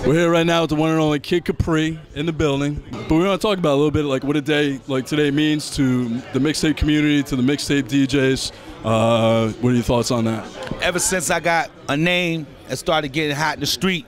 We're here right now with the one and only Kid Capri in the building, but we want to talk about a little bit like what a day like today means to the mixtape community, to the mixtape DJs. What are your thoughts on that? Ever since I got a name and started getting hot in the street,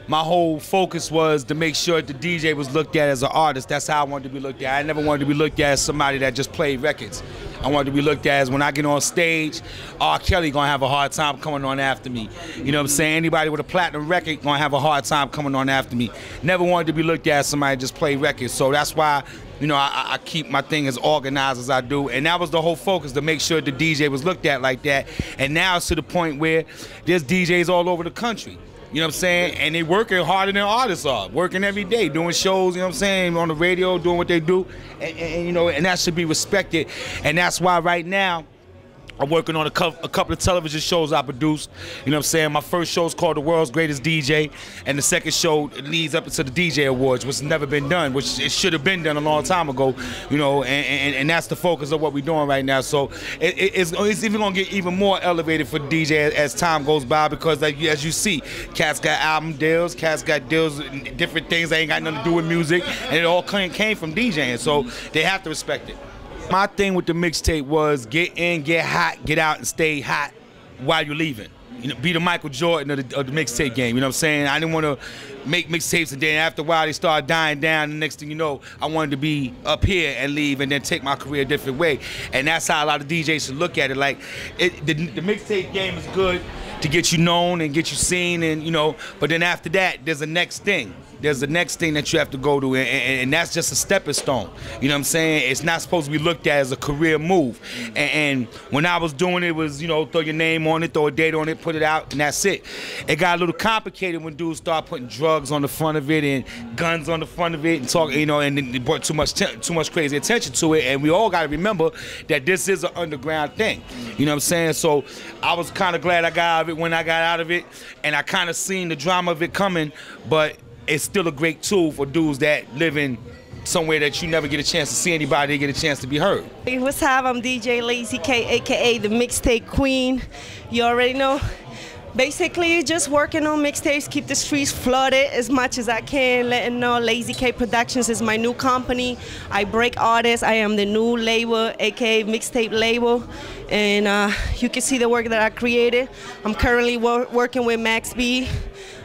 my whole focus was to make sure the DJ was looked at as an artist. That's how I wanted to be looked at. I never wanted to be looked at as somebody that just played records. I wanted to be looked at as when I get on stage, R. Kelly gonna have a hard time coming on after me. You know what I'm saying? Anybody with a platinum record gonna have a hard time coming on after me. Never wanted to be looked at as somebody that just played records. So that's why, you know, I keep my thing as organized as I do. And that was the whole focus, to make sure the DJ was looked at like that. And now it's to the point where there's DJs all over the country. You know what I'm saying? And they working harder than artists are, working every day, doing shows, you know what I'm saying, on the radio, doing what they do. And you know, and that should be respected. And that's why right now, I'm working on a couple of television shows I produced. You know what I'm saying? My first show is called The World's Greatest DJ, and the second show leads up into the DJ Awards, which has never been done, which it should have been done a long time ago. You know, and that's the focus of what we're doing right now. So it's even gonna get even more elevated for DJ as time goes by, because like, as you see, cats got album deals, cats got deals, different things that ain't got nothing to do with music, and it all came from DJing. So they have to respect it. My thing with the mixtape was get in, get hot, get out, and stay hot while you're leaving. You know, be the Michael Jordan of the mixtape game. You know what I'm saying? I didn't want to make mixtapes and then after a while they start dying down. The next thing you know, I wanted to be up here and leave and then take my career a different way. And that's how a lot of DJs should look at it. Like, the mixtape game is good to get you known and get you seen, and you know. But then after that, there's the next thing. There's the next thing that you have to go to, and that's just a stepping stone. You know what I'm saying? It's not supposed to be looked at as a career move. And when I was doing it, it was, you know, throw your name on it, throw a date on it, put it out, and that's it. It got a little complicated when dudes start putting drugs on the front of it and guns on the front of it and talk, you know, and then it brought too much crazy attention to it. And we all got to remember that this is an underground thing. You know what I'm saying? So I was kind of glad I got out of it when I got out of it, and I kind of seen the drama of it coming, but it's still a great tool for dudes that live in somewhere that you never get a chance to see anybody, they get a chance to be heard. Hey, what's up? I'm DJ Lazy K, aka the Mixtape Queen. You already know. Basically, just working on mixtapes, keep the streets flooded as much as I can, letting know Lazy K Productions is my new company. I break artists. I am the new label, aka Mixtape label. And you can see the work that I created. I'm currently working with Max B.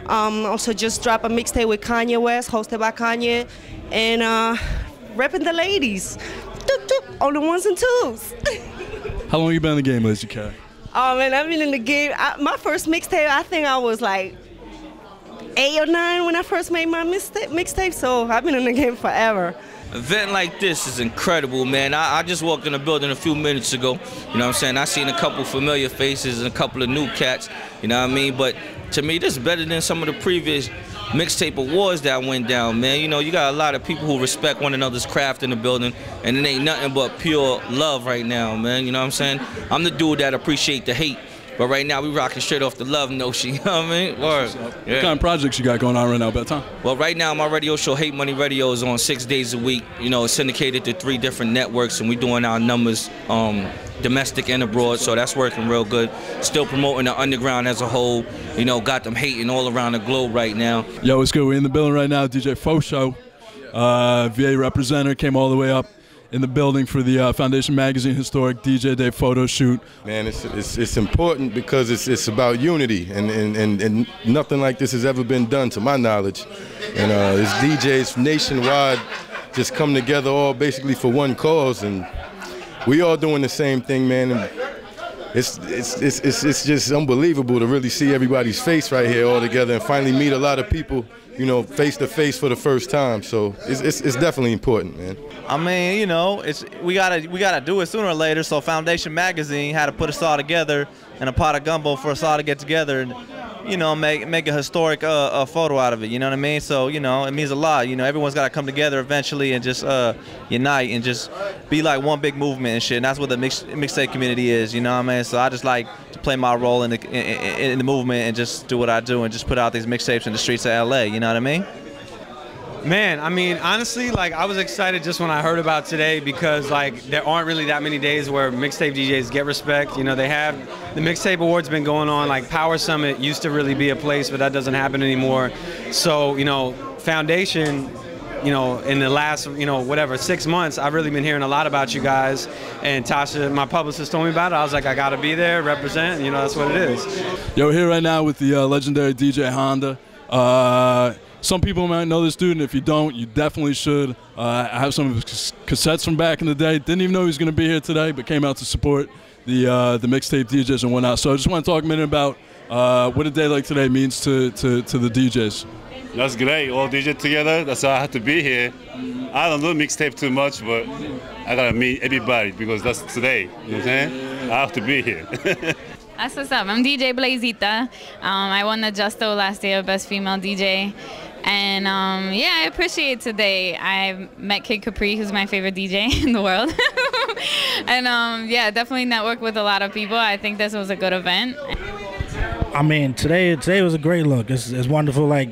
Also just dropped a mixtape with Kanye West, hosted by Kanye, and repping the ladies. Doop, doop, on the ones and twos. How long have you been in the game, Lazy K? Oh man, I've been in the game. My first mixtape, I think I was like 8 or 9 when I first made my mixtape, so I've been in the game forever. An event like this is incredible, man. I just walked in the building a few minutes ago. You know what I'm saying? I seen a couple familiar faces and a couple of new cats. You know what I mean? But to me, this is better than some of the previous mixtape awards that went down, man. You know, you got a lot of people who respect one another's craft in the building, and it ain't nothing but pure love right now, man. You know what I'm saying? I'm the dude that appreciate the hate. But right now, we rocking straight off the love notion, you know what I mean? Word. Yeah. What kind of projects you got going on right now, Bedtime? Well, right now, my radio show, Hate Money Radio, is on 6 days a week. You know, it's syndicated to 3 different networks, and we doing our numbers domestic and abroad, so that's working real good. Still promoting the underground as a whole. You know, got them hating all around the globe right now. Yo, what's good? We're in the building right now. DJ Fo Show, VA representative, came all the way up in the building for the Foundation Magazine Historic DJ Day photo shoot. Man, it's important because it's about unity, and nothing like this has ever been done to my knowledge. And it's DJs nationwide just come together all basically for one cause, and we all doing the same thing, man. And it's just unbelievable to really see everybody's face right here all together and finally meet a lot of people, you know, face to face for the first time. So it's definitely important, man. I mean, you know, we gotta do it sooner or later. So Foundation Magazine had to put us all together in a pot of gumbo for us all to get together and, you know, make a historic photo out of it. You know what I mean? So, you know, it means a lot. You know, everyone's got to come together eventually and just unite and just be like one big movement and shit. And that's what the mixtape community is. You know what I mean? So I just like to play my role in the movement and just do what I do and just put out these mixtapes in the streets of LA. You know what I mean? Man, I mean, honestly, like, I was excited just when I heard about today because, like, there aren't really that many days where mixtape DJs get respect. You know, they have the Mixtape Awards been going on. Like, Power Summit used to really be a place, but that doesn't happen anymore. So, you know, Foundation, you know, in the last, you know, whatever, 6 months, I've really been hearing a lot about you guys. And Tasha, my publicist, told me about it. I was like, I got to be there, represent, you know, that's what it is. Yo, we're here right now with the legendary DJ Honda. Some people might know this dude, and if you don't, you definitely should. I have some of his cassettes from back in the day. Didn't even know he was going to be here today, but came out to support the mixtape DJs and whatnot. So I just want to talk a minute about what a day like today means to the DJs. That's great, all DJs together. That's why I have to be here. I don't do mixtape too much, but I gotta meet everybody because that's today. You know what I'm saying? I have to be here. That's what's up. I'm DJ Blazita. I won the Justo last year, Best Female DJ. And yeah, I appreciate today. I met Kid Capri, who's my favorite DJ in the world. And yeah, definitely networked with a lot of people. I think this was a good event. I mean, today was a great look. It's wonderful. Like,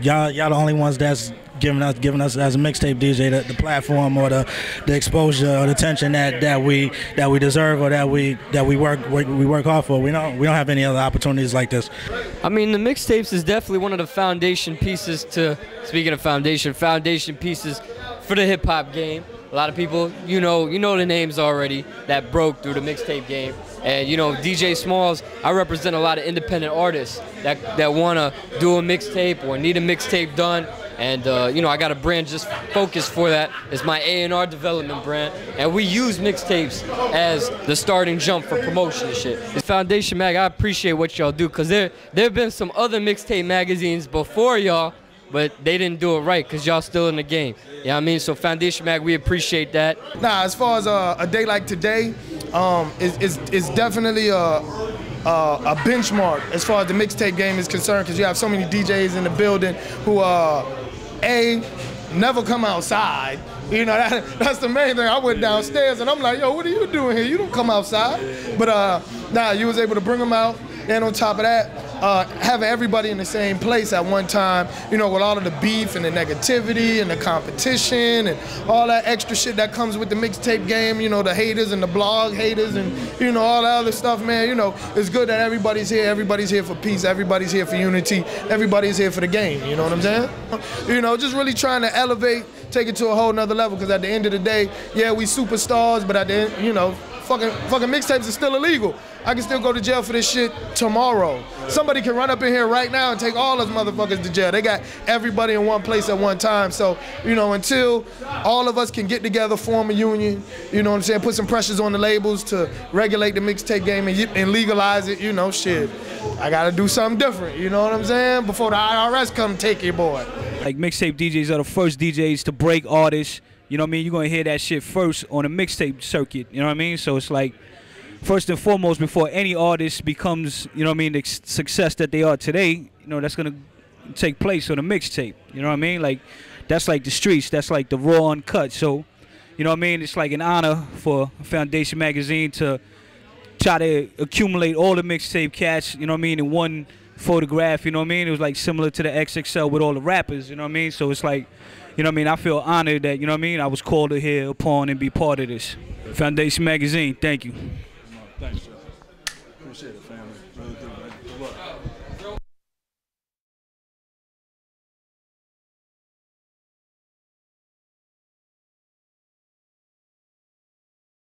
y'all the only ones that's giving us as a mixtape DJ the platform or the exposure or the attention that we deserve or that we work hard for. We don't have any other opportunities like this. I mean, the mixtapes is definitely one of the foundation pieces to, speaking of foundation pieces for the hip hop game. A lot of people, you know the names already that broke through the mixtape game. And you know, DJ Smalls, I represent a lot of independent artists that want to do a mixtape or need a mixtape done. And you know, I got a brand just focused for that. It's my A&R development brand, and we use mixtapes as the starting jump for promotion and shit. It's Foundation Mag, I appreciate what y'all do, cause there have been some other mixtape magazines before y'all, but they didn't do it right, cause y'all still in the game. You know what I mean? So Foundation Mag, we appreciate that. Nah, as far as a day like today, it's definitely a benchmark as far as the mixtape game is concerned, because you have so many DJs in the building who never come outside. You know, that's the main thing. I went downstairs and I'm like, yo, what are you doing here? You don't come outside. But nah, you was able to bring them out. And on top of that, having everybody in the same place at one time, you know, with all of the beef and the negativity and the competition and all that extra shit that comes with the mixtape game, you know, the haters and the blog haters and, you know, all that other stuff, man, you know, it's good that everybody's here. Everybody's here for peace. Everybody's here for unity. Everybody's here for the game, you know what I'm saying? You know, just really trying to elevate, take it to a whole nother level, because at the end of the day, yeah, we superstars, but at the end, you know, fucking mixtapes are still illegal. I can still go to jail for this shit tomorrow. Somebody can run up in here right now and take all those motherfuckers to jail. They got everybody in one place at one time. So, you know, until all of us can get together, form a union, you know what I'm saying, put some pressures on the labels to regulate the mixtape game and legalize it, you know, shit. I gotta do something different, you know what I'm saying, before the IRS come take your boy. Like, mixtape DJs are the first DJs to break artists. You know what I mean? You're gonna hear that shit first on the mixtape circuit. You know what I mean? So it's like, first and foremost, before any artist becomes, you know what I mean, the success that they are today, you know, that's gonna take place on a mixtape. You know what I mean? Like, that's like the streets. That's like the raw uncut. So, you know what I mean? It's like an honor for Foundation Magazine to try to accumulate all the mixtape cats, you know what I mean, in one photograph. You know what I mean? It was like similar to the XXL with all the rappers. You know what I mean? So it's like, you know what I mean, I feel honored that, you know what I mean, I was called to here upon and be part of this. Foundation Magazine, thank you. Thanks, Jeff. Appreciate it, family. Really do, man. Good luck.